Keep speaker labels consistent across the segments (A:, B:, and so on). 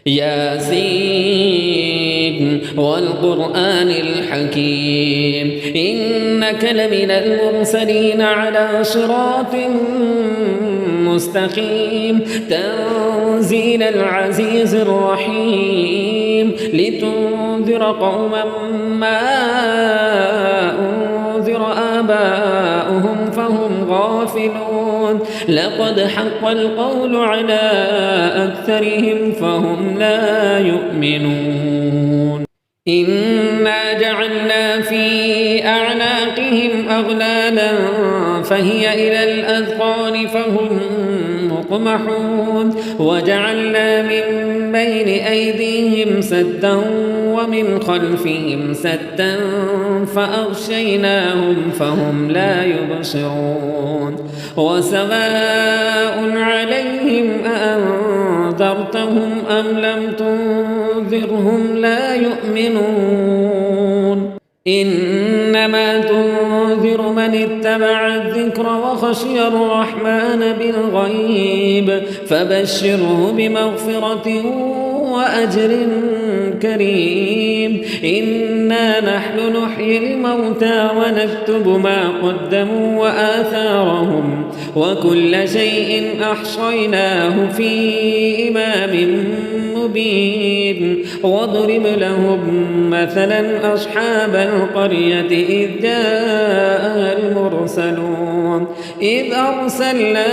A: ياسين والقرآن الحكيم إنك لمن المرسلين على صراط مستقيم تنزيل العزيز الرحيم لتنذر قوما ما أنذر آباؤهم فهم غافلون لقد حق القول على أكثرهم فهم لا يؤمنون إنا جعلنا في أعناقهم أغلالا فهي إلى الأذقان فهم مقمحون وجعلنا من بين أيديهم سدا ومن خلفهم سدا فأغشيناهم فهم لا يبصرون وسواء عليهم أأنذرتهم أم لم تنذرهم لا يؤمنون إنما تنذر من اتبع الذكر وخشي الرحمن بالغيب فبشره بمغفرة وأجر كريم إنا نحن نحيي الموتى ونكتب ما قدموا وآثارهم وكل شيء أحصيناه في إمام مبين واضرب لهم مثلا أصحاب القرية إذ جاءها المرسلون إذ أرسلنا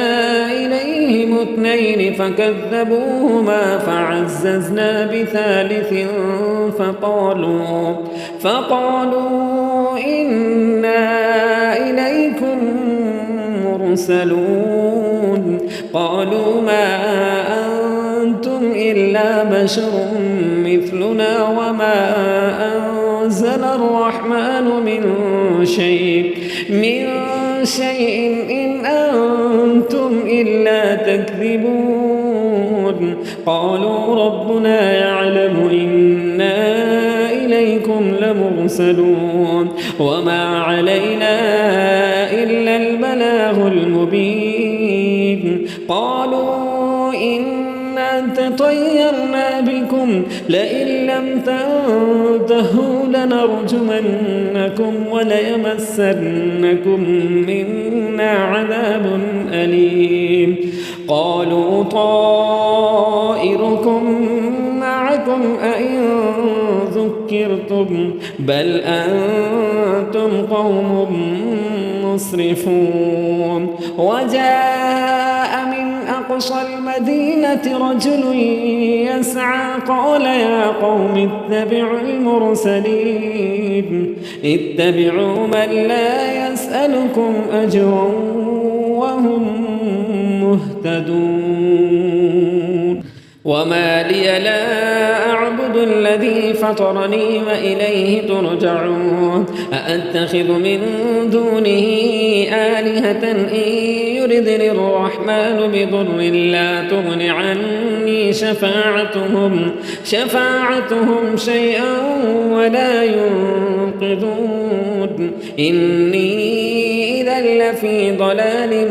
A: إليهم 2 فكذبوهما فعززنا بثالث فقالوا إنا إليكم مرسلون قالوا ما أنتم إلا بشر مثلنا وما أنزل الرحمن من شيء إن أنتم إلا تكذبون قالوا ربنا يعلم إنا إليكم لمرسلون وما علينا إلا البلاغ المبين قالوا إنا تطيرنا بكم لئن لم تنتهوا لنرجمنكم وليمسنكم منا عذاب أليم قالوا طائركم معكم أئن ذكرتم بل أنتم قوم مسرفون وجاء من أقصى المدينة رجل يسعى قال يا قوم اتبعوا المرسلين اتبعوا من لا يسألكم أجرا وهم مهتدون وما لي لا أعبد الذي فطرني وإليه ترجعون أأتخذ من دونه آلهة إن يردني الرحمن بضر لا تغن عني شفاعتهم شيئا ولا ينقذون إني إذا لفي ضلال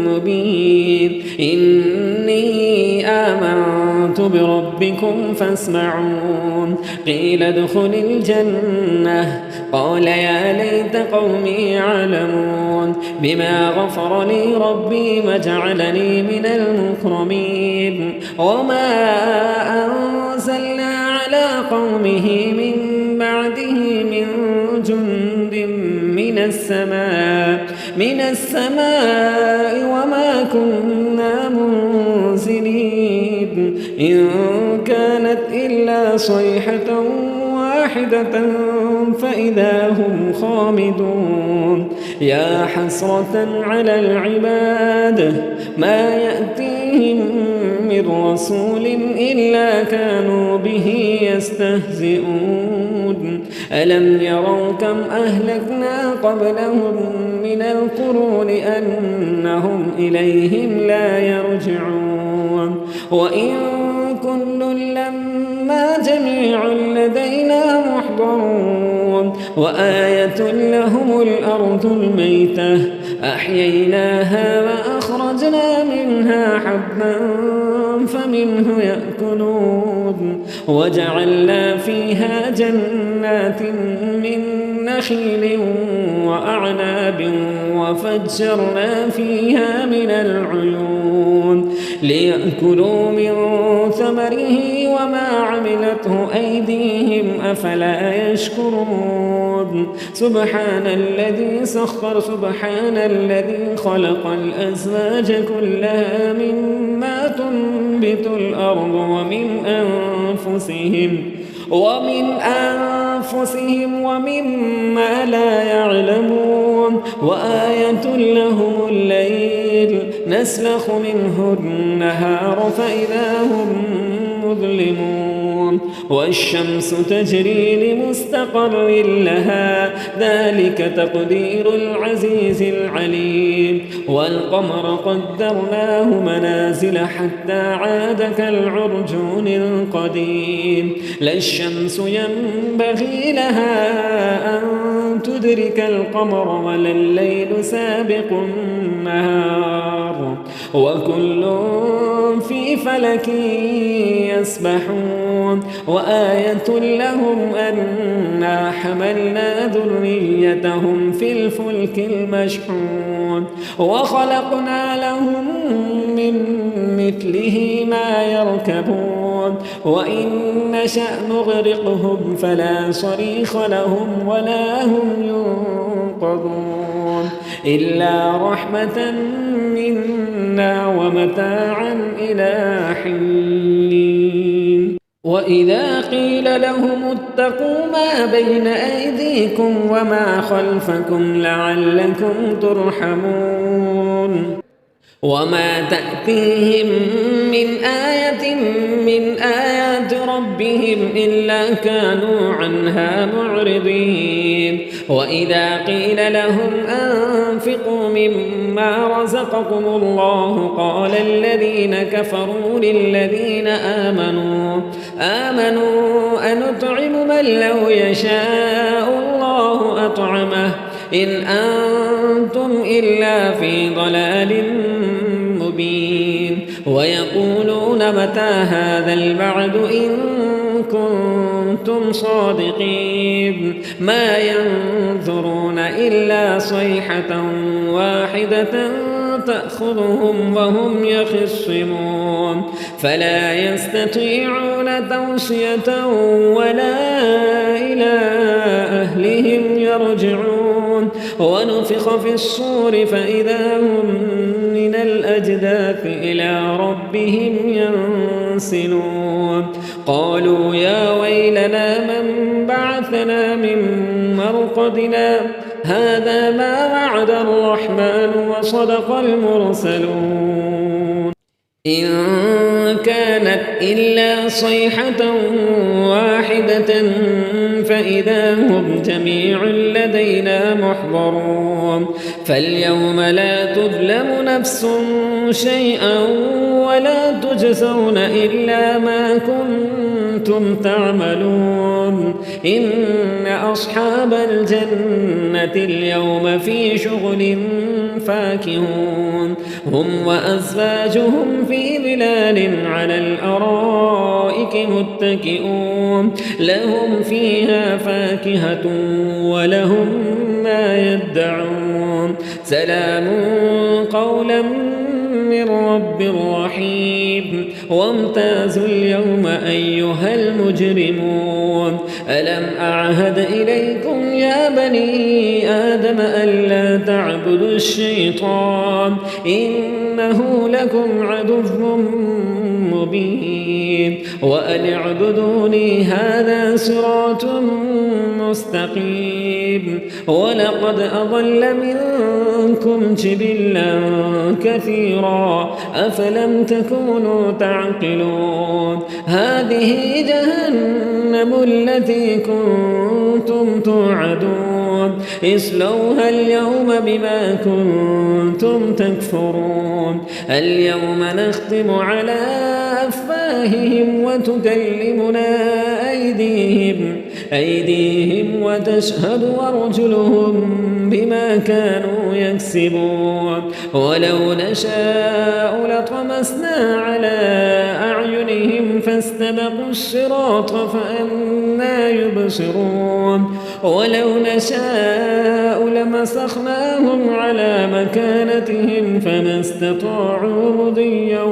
A: مبين إني آمنت بربكم فاسمعون قيل ادخل الجنة قال يا ليت قومي يعلمون بما غفر لي ربي وجعلني من المكرمين وما أنزلنا على قومه من بعده من جند من السماء وما كنا منزلين إن كانت إلا صيحة واحدة فإذا هم خامدون يا حسرة على العباد ما يأتيهم من رسول إلا كانوا به يستهزئون ألم يروا كم أهلكنا قبلهم من القرون أنهم إليهم لا يرجعون وإن كل لما جميع لدينا محضرون وآية لهم الأرض الميتة أحييناها وأخرجنا منها حبا فمنه يأكلون وجعلنا فيها جنات من نخيل وأعناب وفجرنا فيها من العيون ليأكلوا من ثمره وما عملته أيديهم أفلا يشكرون سبحان الذي خلق الأزواج كلها مما تنبت الأرض ومن أنفسهم ومما لا يعلمون وآية لهم الليل نسلخ منه النهار فإذا هم مظلمون والشمس تجري لمستقر لها ذلك تقدير العزيز العليم والقمر قدرناه منازل حتى عاد كالعرجون القديم لا الشمس ينبغي لها أن تدرك القمر ولا الليل سابق النهار وكل في فلك يسبحون وآية لهم أنا حملنا ذريتهم في الفلك المشحون وخلقنا لهم من مثله ما يركبون وإن نشأ نغرقهم فلا صريخ لهم ولا هم ينقذون إلا رحمة منا ومتاعا إلى حين وإذا قيل لهم اتقوا ما بين أيديكم وما خلفكم لعلكم ترحمون وما تأتيهم من آية من آيات ربهم إلا كانوا عنها معرضين وإذا قيل لهم أنفقوا مما رزقكم الله قال الذين كفروا للذين آمنوا أنطعم من لو يشاء الله أطعمه إن أنتم إلا في ضلال مبين ويقولون متى هذا البعد إن كنتم صادقين ما ينظرون إلا صيحة واحدة تأخذهم وهم يخصمون فلا يستطيعون توصية ولا إلى أهلهم يرجعون ونفخ في الصور فإذا هم من الأجداث إلى ربهم ينسلون قالوا يا ويلنا من بعثنا من مرقدنا هذا ما وعد الرحمن وصدق المرسلون إن كانت إلا صيحة واحدة فإذا هم جميع لدينا محضرون فاليوم لا تظلم نفس شيئا ولا تجزون إلا ما كنتم تعملون إن أصحاب الجنة اليوم في شغل فاكهون هم وأزواجهم في ظلال على الأرائك متكئون لهم فيها فاكهة ولهم ما يدعون سلام قولا من رب رحيم وامتازوا اليوم أيها المجرمون ألم أعهد إليكم يا بني آدم ألا تعبدوا الشيطان إنه لكم عدو مبين وأن اعبدوني هذا صراط مستقيم ولقد أضل منكم جبلا كثيرا أفلم تكونوا تعقلون هذه جهنم التي كنتم توعدون اصلوها اليوم بما كنتم تكفرون اليوم نختم على أفواههم وتكلمنا أيديهم وتشهد أرجلهم بما كانوا يكسبون ولو نشاء لطمسنا على أعينهم فاستبقوا الصراط فأنى يبصرون ولو نشاء لمسخناهم على مكانتهم فما استطاعوا مضيا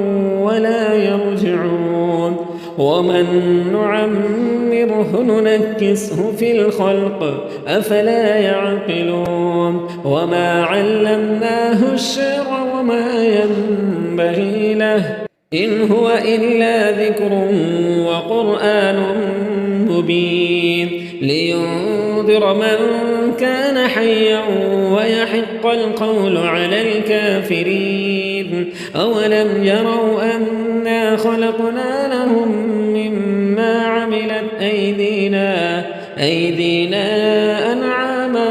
A: ولا يرجعون ومن نعمره ننكسه في الخلق أفلا يعقلون وما علمناه الشعر وما ينبغي له إن هو إلا ذكر وقرآن مبين لينذر من كان حيا ويحق القول على الكافرين أولم يروا أنا خلقنا لهم مما عملت أيدينا أنعاما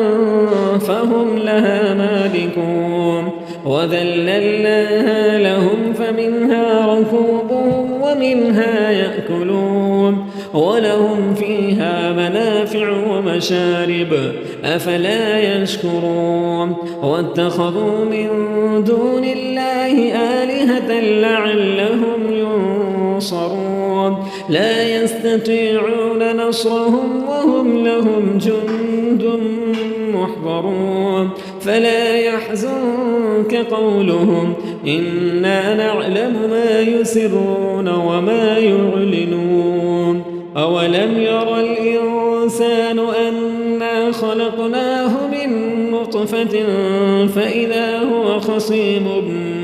A: فهم لها مالكون وذللناها لهم فمنها ركوبهم ومنها يأكلون ولهم فيها منافع ومشارب أفلا يشكرون واتخذوا من دون الله آلهة لعلهم ينصرون لا يستطيعون نصرهم وهم لهم جند محضرون فلا يحزنك قولهم إنا نعلم ما يسرون وما يعلنون أولم ير الإنسان أنا خلقناه من نطفة فإذا هو خصيم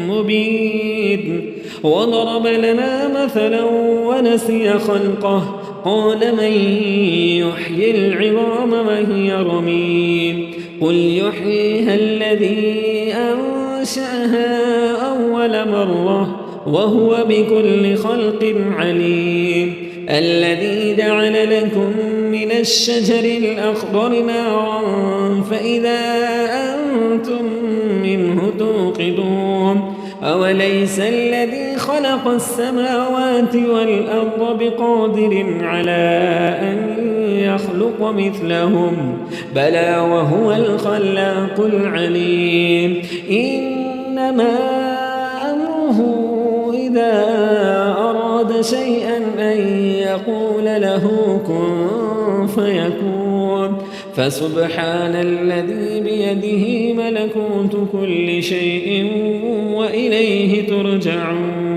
A: مبين وضرب لنا مثلا ونسي خلقه قال من يحيي العظام وهي رميم قل يحييها الذي أنشأها أول مرة وهو بكل خلق عليم الذي جعل لكم من الشجر الأخضر نارا فإذا أنتم منه توقدون أوليس الذي خلق السماوات والأرض بقادر على أن يخلق مثلهم بلى وهو الخلاق العليم إنما أمره إذا أراد شيئا أن يقول له كن فيكون فسبحان الذي بيده ملكوت كل شيء وإليه ترجعون